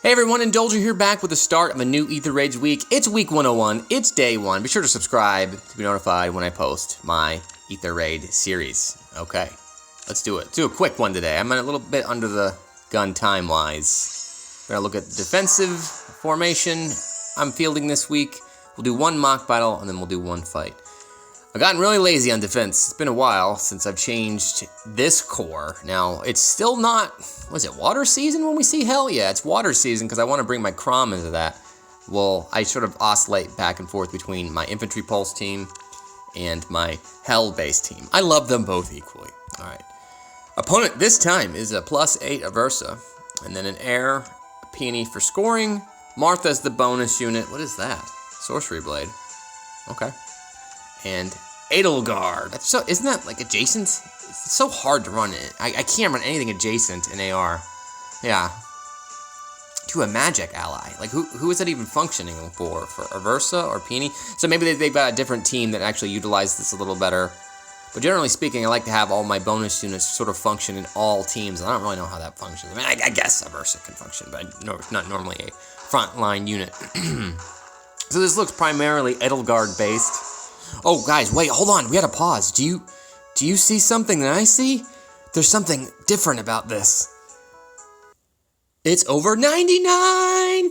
Hey everyone, Indulger here, back with the start of a new Aether Raids week. It's week 101, it's day 1. Be sure to subscribe to be notified when I post my Aether Raid series. Okay, let's do it. Let's do a quick one today. I'm a little bit under the gun time-wise. We're gonna look at the defensive formation I'm fielding this week. We'll do one mock battle, and then we'll do one fight. I've gotten really lazy on defense. It's been a while since I've changed this core. Now, it's still not, was it water season when we see hell? Yeah, it's water season because I want to bring my Crom into that. Well, I sort of oscillate back and forth between my infantry pulse team and my hell-based team. I love them both equally. All right. Opponent this time is a +8 Aversa, and then an air, a peony for scoring. Martha's the bonus unit. What is that? Sorcery Blade. Okay. And Edelgard. That's so, isn't that like adjacent? It's so hard to run it. I can't run anything adjacent in AR. Yeah. To a magic ally. Like who is that even functioning for? For Aversa or Peony? So maybe they've got a different team that actually utilizes this a little better. But generally speaking, I like to have all my bonus units sort of function in all teams. And I don't really know how that functions. I mean, I guess Aversa can function, but no, it's not normally a frontline unit. So this looks primarily Edelgard based. Oh, guys, wait, hold on. We had to pause. Do you see something that I see? There's something different about this. It's over 99!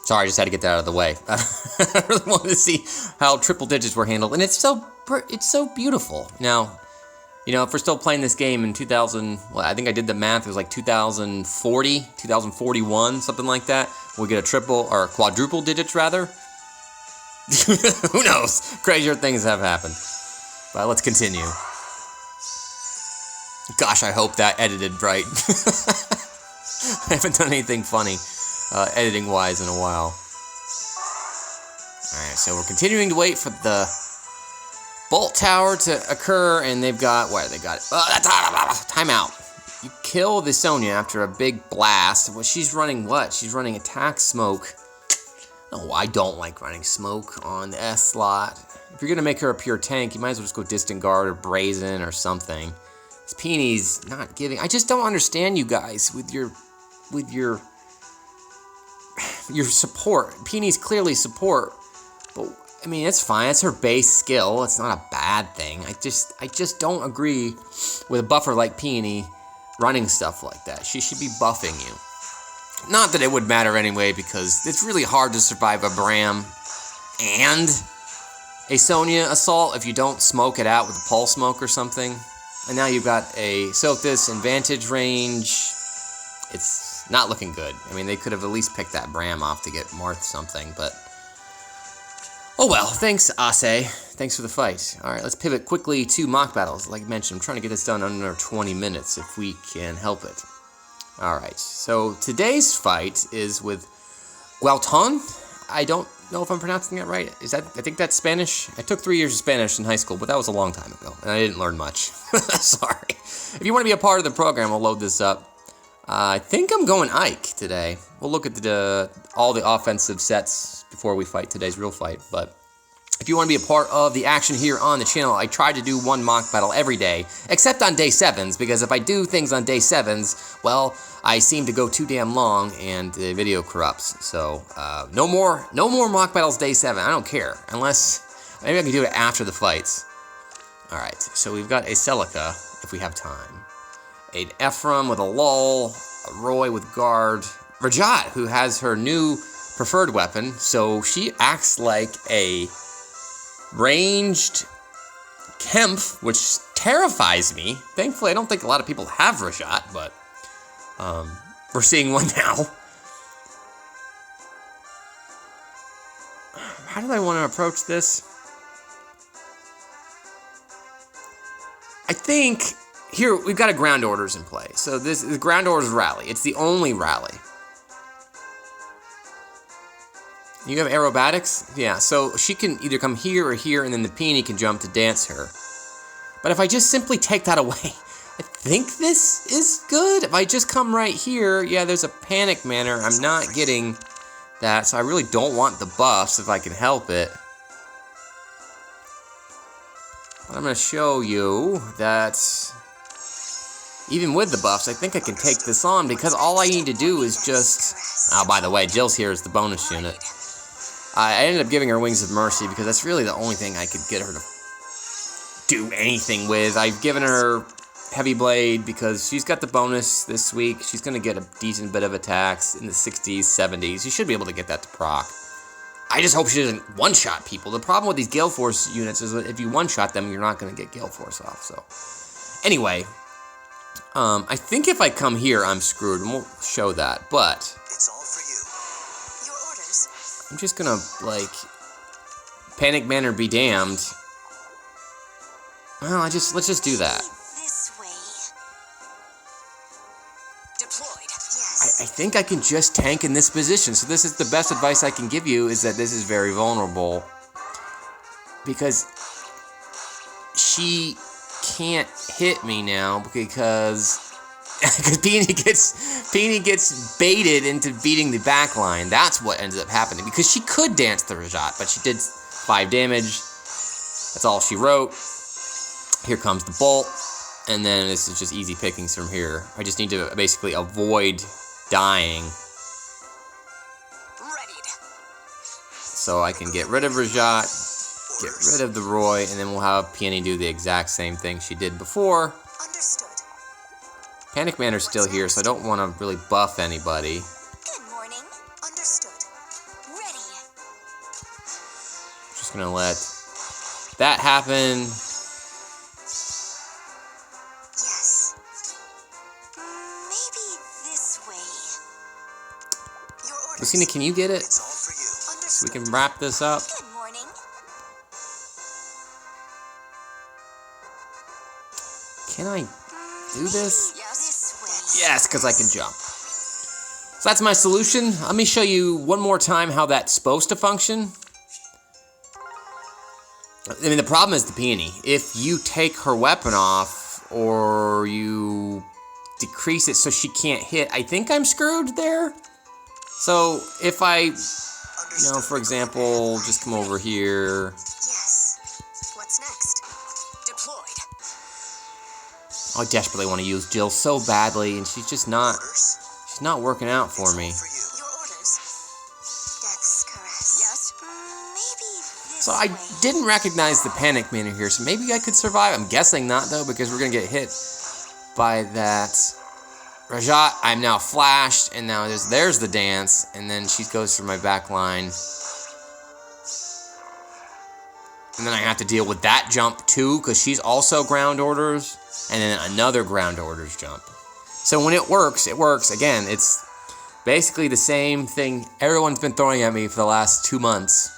Sorry, I just had to get that out of the way. I really wanted to see how triple digits were handled, and it's so beautiful. Now, you know, if we're still playing this game in 2000, well, I think I did the math, it was like 2040, 2041, something like that. We get a triple, or quadruple digits, rather. Who knows? Crazier things have happened. But let's continue. Gosh, I hope that edited right. I haven't done anything funny, editing-wise, in a while. Alright, so we're continuing to wait for the Bolt Tower to occur, and they've got, what, they got, timeout. You kill the Sonya after a big blast. Well, she's running what? She's running attack smoke. No, I don't like running smoke on the S slot. If you're gonna make her a pure tank, you might as well just go distant guard or brazen or something. This Peeny's not giving. I just don't understand you guys with your support. Peeny's clearly support, but I mean it's fine. It's her base skill. It's not a bad thing. I just don't agree with a buffer like Peony running stuff like that. She should be buffing you. Not that it would matter anyway, because it's really hard to survive a Bram and a Sonya assault if you don't smoke it out with a pulse smoke or something. And now you've got a Sothis in vantage range. It's not looking good. I mean, they could have at least picked that Bram off to get Marth something, but oh well. Thanks, Ashe. Thanks for the fight. All right, let's pivot quickly to mock battles. Like I mentioned, I'm trying to get this done under 20 minutes if we can help it. Alright, so today's fight is with Guaton. I don't know if I'm pronouncing that right. I think that's Spanish. I took 3 years of Spanish in high school, but that was a long time ago, and I didn't learn much. Sorry. If you want to be a part of the program, I'll load this up. I think I'm going Ike today. We'll look at all the offensive sets before we fight today's real fight, but if you want to be a part of the action here on the channel, I try to do one mock battle every day, except on day 7s, because if I do things on day 7s, well, I seem to go too damn long and the video corrupts. So, no more mock battles day 7. I don't care, unless maybe I can do it after the fights. All right, so we've got a Celica, if we have time, an Ephraim with a lull, a Roy with guard, Rajat, who has her new preferred weapon, so she acts like a ranged Kempf, which terrifies me. Thankfully, I don't think a lot of people have Rajat, but we're seeing one now. How do I want to approach this? I think here we've got a ground orders in play. So this is the ground orders rally. It's the only rally. You have aerobatics? Yeah, so she can either come here or here, and then the Peony can jump to dance her. But if I just simply take that away, I think this is good. If I just come right here, yeah, there's a panic manner. I'm not getting that, so I really don't want the buffs if I can help it. But I'm going to show you that even with the buffs, I think I can take this on because all I need to do is just... Oh, by the way, Jill's here as the bonus unit. I ended up giving her Wings of Mercy because that's really the only thing I could get her to do anything with. I've given her Heavy Blade because she's got the bonus this week. She's going to get a decent bit of attacks in the 60s, 70s. You should be able to get that to proc. I just hope she doesn't one-shot people. The problem with these Gale Force units is that if you one-shot them, you're not going to get Gale Force off. So, anyway, I think if I come here, I'm screwed, and we'll show that. But it's all for you. Your orders. I'm just going to, like, Panic Manor be damned. Well, let's just do that. This way. Deployed. Yes. I think I can just tank in this position. So this is the best advice I can give you, is that this is very vulnerable. Because she can't hit me now because Peony gets baited into beating the back line. That's what ends up happening. Because she could dance the Rajat, but she did 5 damage. That's all she wrote. Here comes the bolt, and then this is just easy pickings from here. I just need to basically avoid dying. Readied. So I can get rid of Rajat, get rid of the Roy, and then we'll have Peony do the exact same thing she did before. Understood. Panic Manor's still here, so I don't want to really buff anybody. Good morning. Understood. Ready. Just gonna let that happen. Lucina, can you get it? It's all for you. So we can wrap this up. Good morning. Can I do this? Yes. This way. Yes, because I can jump. So that's my solution. Let me show you one more time how that's supposed to function. I mean, the problem is the Peony. If you take her weapon off, or you decrease it so she can't hit, I think I'm screwed there. So if I, for example, just come over here. Yes. What's next? Deployed. I desperately want to use Jill so badly, and she's not working out for me. Your orders. Death's caress. Yes. Maybe this So I way. didn't recognize the Panic Manor here, so maybe I could survive. I'm guessing not, though, because we're going to get hit by that Rajat. I'm now flashed, and now there's the dance, and then she goes for my back line. And then I have to deal with that jump, too, because she's also ground orders, and then another ground orders jump. So when it works, it works. Again, it's basically the same thing everyone's been throwing at me for the last 2 months.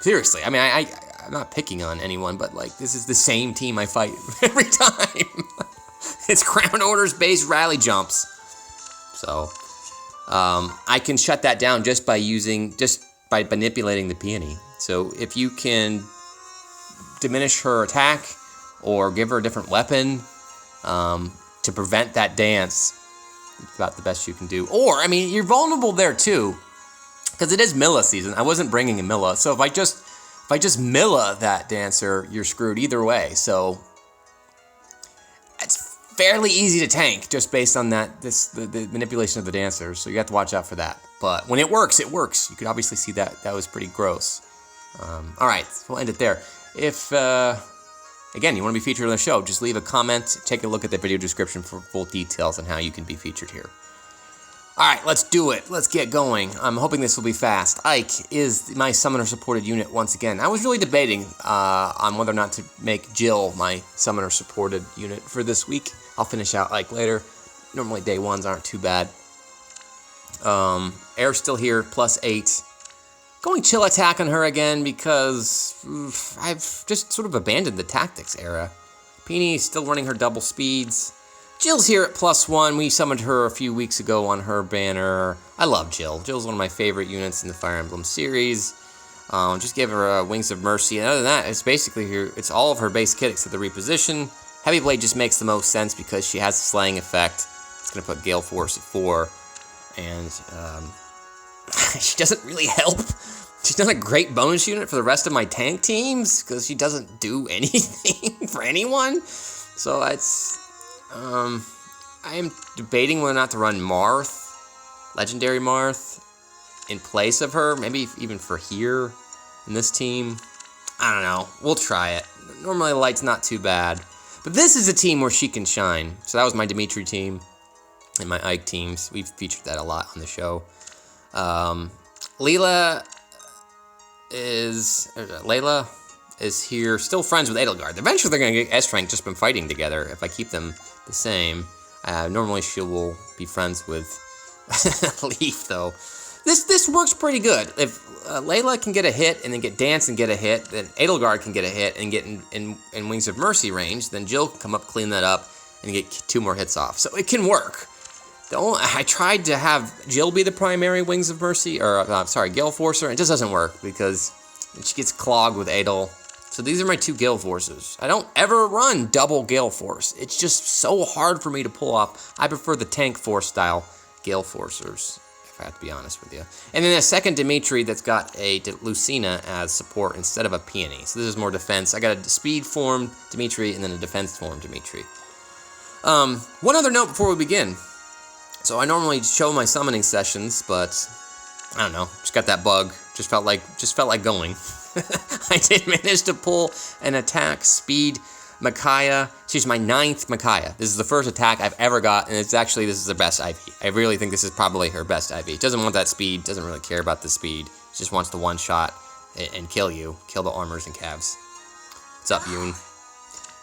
Seriously, I mean, I'm not picking on anyone, but, like, this is the same team I fight every time. It's ground orders based rally jumps. So I can shut that down just by manipulating the Peony. So if you can diminish her attack or give her a different weapon to prevent that dance, it's about the best you can do. Or, I mean, you're vulnerable there too, because it is Milla season. I wasn't bringing a Milla, so if I just Milla that dancer, you're screwed either way. So it's fairly easy to tank just based on the manipulation of the dancers, so you have to watch out for that. But when it works, it works. You could obviously see that was pretty gross. All right, so we'll end it there. If again you want to be featured on the show, just leave a comment. Take a look at the video description for full details on how you can be featured here. All right, let's do it. Let's get going. I'm hoping this will be fast. Ike is my summoner-supported unit once again. I was really debating on whether or not to make Jill my summoner-supported unit for this week. I'll finish out Ike later. Normally day ones aren't too bad. Air's still here, +8. Going chill attack on her again because I've just sort of abandoned the tactics era. Peony's still running her double speeds. Jill's here at +1. We summoned her a few weeks ago on her banner. I love Jill. Jill's one of my favorite units in the Fire Emblem series. Just give her Wings of Mercy. And other than that, it's basically here. It's all of her base kit except the reposition. Heavy Blade just makes the most sense because she has a slaying effect. It's going to put Gale Force at 4. And she doesn't really help. She's not a great bonus unit for the rest of my tank teams because she doesn't do anything for anyone. So it's I am debating whether or not to run Marth, Legendary Marth, in place of her. Maybe even for here in this team. I don't know. We'll try it. Normally Light's not too bad. But this is a team where she can shine. So that was my Dimitri team and my Ike teams. We've featured that a lot on the show. Layla is here, still friends with Edelgard. Eventually they're going to get S-Rank just from fighting together if I keep them the same. Normally she will be friends with Leaf, though. This works pretty good. If Layla can get a hit and then get Dance and get a hit, then Edelgard can get a hit and get in Wings of Mercy range, then Jill can come up, clean that up, and get 2 more hits off. So it can work. I tried to have Jill be the primary Wings of Mercy, or Gale Forcer, and it just doesn't work because she gets clogged with Adel. So these are my 2 Gale Forces. I don't ever run double Gale Force. It's just so hard for me to pull off. I prefer the Tank Force style Gale Forcers, if I have to be honest with you. And then a second Dimitri that's got a Lucina as support instead of a Peony. So this is more defense. I got a speed form Dimitri and then a defense form Dimitri. One other note before we begin. So I normally show my summoning sessions, but I don't know, just got that bug. Just felt like going. I did manage to pull an attack speed Micaiah. She's my 9th Micaiah. This is the first attack I've ever got, and this is the best IV. I really think this is probably her best IV. Doesn't want that speed, doesn't really care about the speed. She just wants the one shot and kill you. Kill the armors and calves. What's up, Yoon?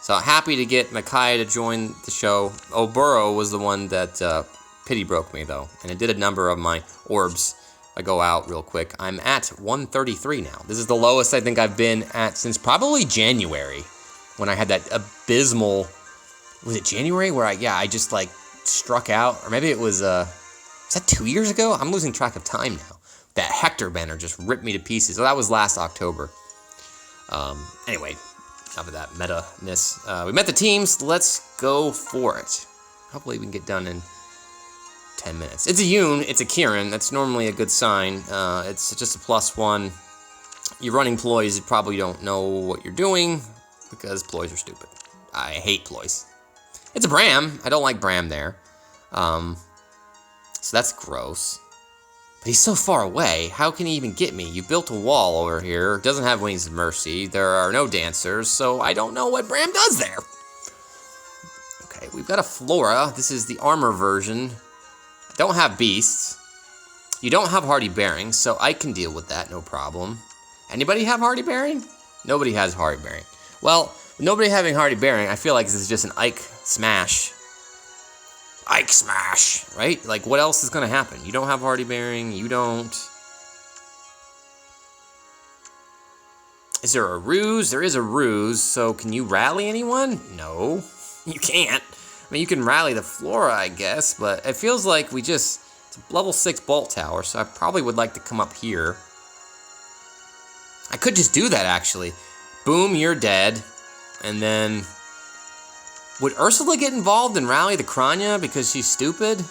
So happy to get Micaiah to join the show. Burrow was the one that pity broke me, though, and it did a number of my orbs. I go out real quick. I'm at 133 now. This is the lowest I think I've been at since probably January, when I had that abysmal, was it January, where I just like struck out, or maybe it was that 2 years ago? I'm losing track of time now. That Hector banner just ripped me to pieces. So that was last October. Anyway, enough of that meta-ness. We met the teams. Let's go for it. Hopefully we can get done in 10 minutes. It's a Yoon, it's a Kieran. That's normally a good sign. It's just a +1. You're running ploys, you probably don't know what you're doing, because ploys are stupid. I hate ploys. It's a Bram. I don't like Bram there. So that's gross. But he's so far away. How can he even get me? You built a wall over here. Doesn't have Wings of Mercy. There are no dancers, so I don't know what Bram does there. Okay, we've got a Flora. This is the armor version. I don't have beasts. You don't have Hardy Bearing, so I can deal with that, no problem. Anybody have Hardy Bearing? Nobody has Hardy Bearing. Well, nobody having Hardy Bearing, I feel like this is just an Ike smash. Ike smash, right? Like, what else is going to happen? You don't have Hardy Bearing, you don't. Is there a ruse? There is a ruse, so can you rally anyone? No, you can't. I mean, you can rally the Flora, I guess, but it feels like it's a level 6 Bolt Tower, so I probably would like to come up here. I could just do that, actually. Boom, you're dead. And then, would Ursula get involved and rally the Kranya because she's stupid?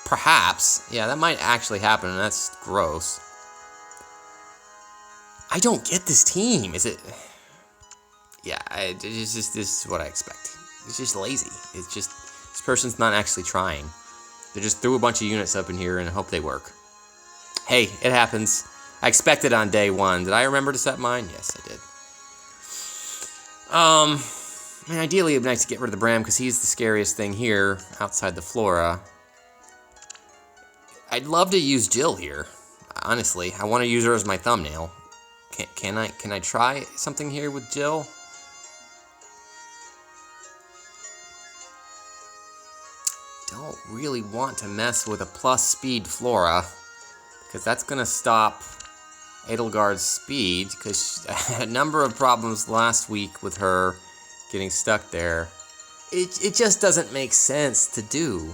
Perhaps. Yeah, that might actually happen, and that's gross. I don't get this team. Is it? Yeah, this is what I expect. It's just lazy. It's just, this person's not actually trying. They just threw a bunch of units up in here and hope they work. Hey, it happens. I expected on day 1. Did I remember to set mine? Yes, I did. I mean, ideally it'd be nice to get rid of the Bram because he's the scariest thing here outside the Flora. I'd love to use Jill here. Honestly, I want to use her as my thumbnail. Can I try something here with Jill? Don't really want to mess with a plus speed Flora because that's going to stop Edelgard's speed, because I had a number of problems last week with her getting stuck there. It just doesn't make sense to do.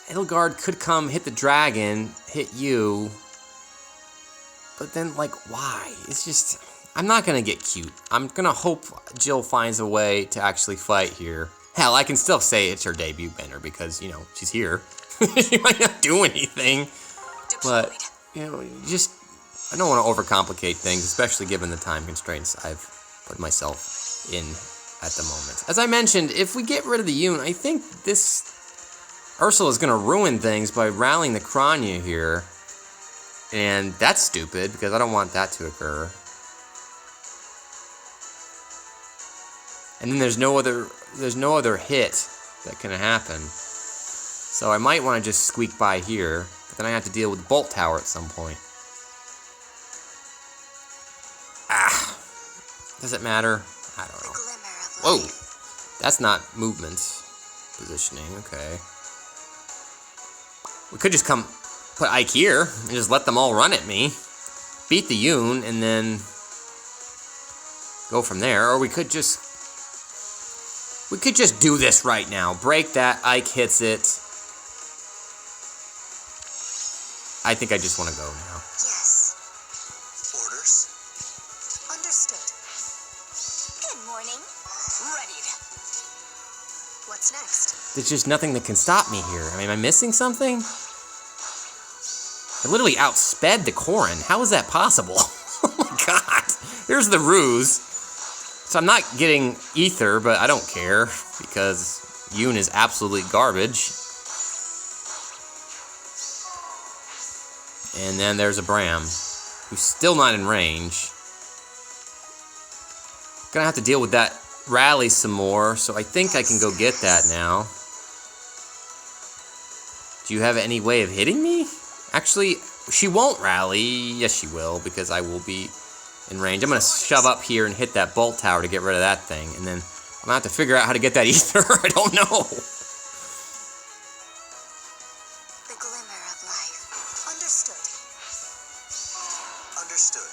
Edelgard could come, hit the dragon, hit you, but then, like, why? It's just, I'm not going to get cute. I'm going to hope Jill finds a way to actually fight here. Hell, I can still say it's her debut banner because, you know, she's here. She might not do anything, but, you know, I don't want to overcomplicate things, especially given the time constraints I've put myself in at the moment. As I mentioned, if we get rid of the Yoon, I think this Ursula is going to ruin things by rallying the Kranya here. And that's stupid, because I don't want that to occur. And then there's no other hit that can happen. So I might want to just squeak by here, but then I have to deal with the Bolt Tower at some point. Ah, does it matter? I don't know. Whoa, that's not movement positioning. Okay. We could just put Ike here and just let them all run at me, beat the Yoon, and then go from there. Or we could just do this right now. Break that. Ike hits it. I think I just want to go now. Yes. Orders. Understood. Good morning. Ready. What's next? There's just nothing that can stop me here. I mean, am I missing something? I literally outsped the Corrin. How is that possible? Oh my god. Here's the ruse. So I'm not getting Aether, but I don't care, because Yoon is absolutely garbage. And then there's a Bram, who's still not in range. Gonna have to deal with that rally some more, so I think I can go get that now. Do you have any way of hitting me? Actually, she won't rally. Yes, she will, because I will be in range. I'm gonna shove up here and hit that Bolt Tower to get rid of that thing, and then I'm gonna have to figure out how to get that Aether. I don't know. The glimmer of life. Understood. Understood.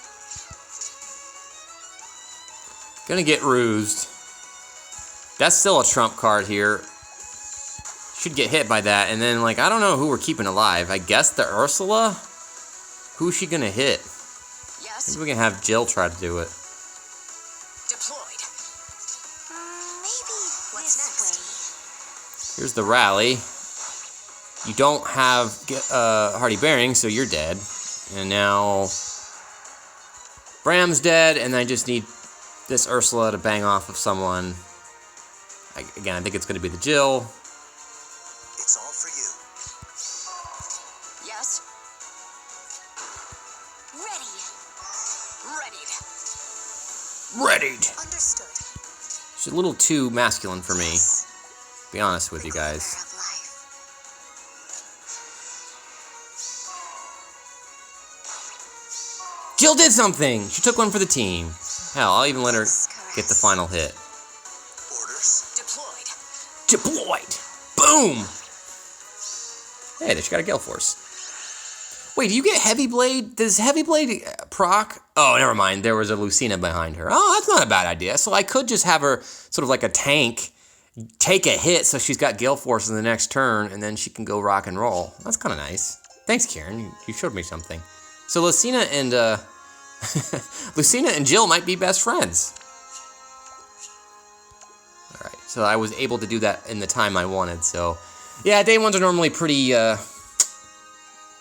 Gonna get rused. That's still a trump card here. Should get hit by that, and then, like, I don't know who we're keeping alive. I guess the Ursula? Who's she gonna hit? Yes. Maybe we can have Jill try to do it. Deployed. Maybe what's next? Here's the rally. You don't have Hardy Bearing, so you're dead. And now Bram's dead, and I just need this Ursula to bang off of someone. Again, I think it's going to be the Jill. It's all for you. Yes. Readied. Understood. She's a little too masculine for me, to be honest with you guys. Jill did something! She took one for the team. Hell, I'll even let her get the final hit. Orders. Deployed. Boom! Hey, there she got a Gale Force. Wait, do you get Heavy Blade? Does Heavy Blade proc? Oh, never mind. There was a Lucina behind her. Oh, that's not a bad idea. So I could just have her sort of like a tank, take a hit so she's got Gale Force in the next turn, and then she can go rock and roll. That's kind of nice. Thanks, Kieran. You showed me something. So Lucina and Lucina and Jill might be best friends. All right. So I was able to do that in the time I wanted. So yeah, day ones are normally pretty.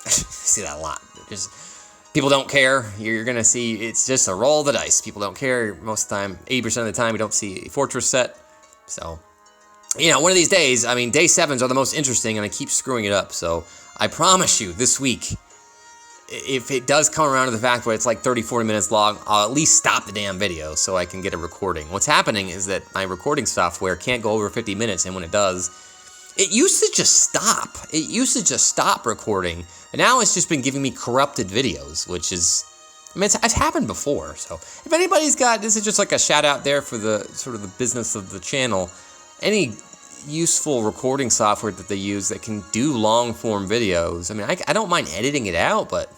See that a lot. Just people don't care. You're gonna see it's just a roll of the dice. People don't care most of the time. 80% of the time, we don't see a fortress set. So, you know, one of these days. I mean, day 7s are the most interesting, and I keep screwing it up. So I promise you, this week, if it does come around to the fact where it's like 30, 40 minutes long, I'll at least stop the damn video so I can get a recording. What's happening is that my recording software can't go over 50 minutes, and when it does, it used to just stop. It used to just stop recording, and now it's just been giving me corrupted videos, which is, I mean, it's happened before. So if anybody's got, this is just like a shout out there for the sort of the business of the channel, any useful recording software that they use that can do long form videos. I mean, I don't mind editing it out, but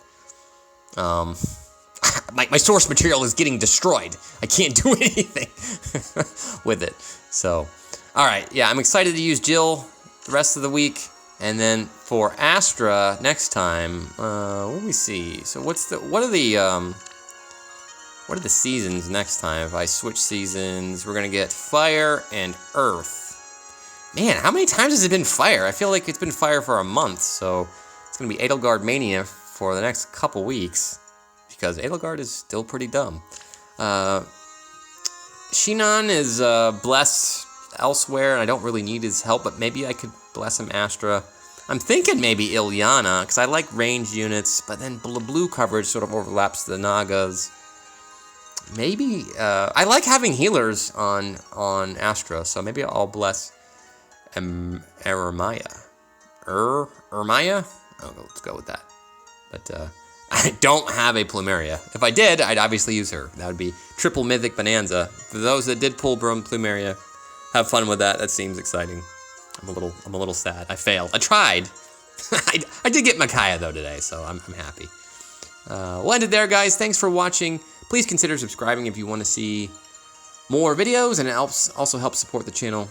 my source material is getting destroyed. I can't do anything with it. So, all right, yeah, I'm excited to use Jill the rest of the week, and then for Astra next time. Let me see. So what are the seasons next time? If I switch seasons, we're gonna get Fire and Earth. Man, how many times has it been Fire? I feel like it's been Fire for a month, so it's gonna be Edelgard Mania for the next couple weeks, because Edelgard is still pretty dumb. Shinon is blessed elsewhere, and I don't really need his help, but maybe I could bless him Astra. I'm thinking maybe Ilyana, because I like ranged units, but then blue coverage sort of overlaps the Nagas. Maybe, I like having healers on Astra, so maybe I'll bless Ermaya. Ermaya? Oh, let's go with that. But, I don't have a Plumeria. If I did, I'd obviously use her. That would be triple mythic bonanza. For those that did pull Plumeria, have fun with that. That seems exciting. I'm a little sad. I failed. I tried. I did get Micaiah though today, so I'm happy. We'll end it there, guys. Thanks for watching. Please consider subscribing if you want to see more videos, and it also helps support the channel.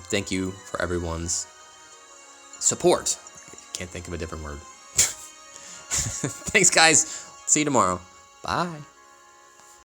Thank you for everyone's support. Can't think of a different word. Thanks, guys. See you tomorrow. Bye.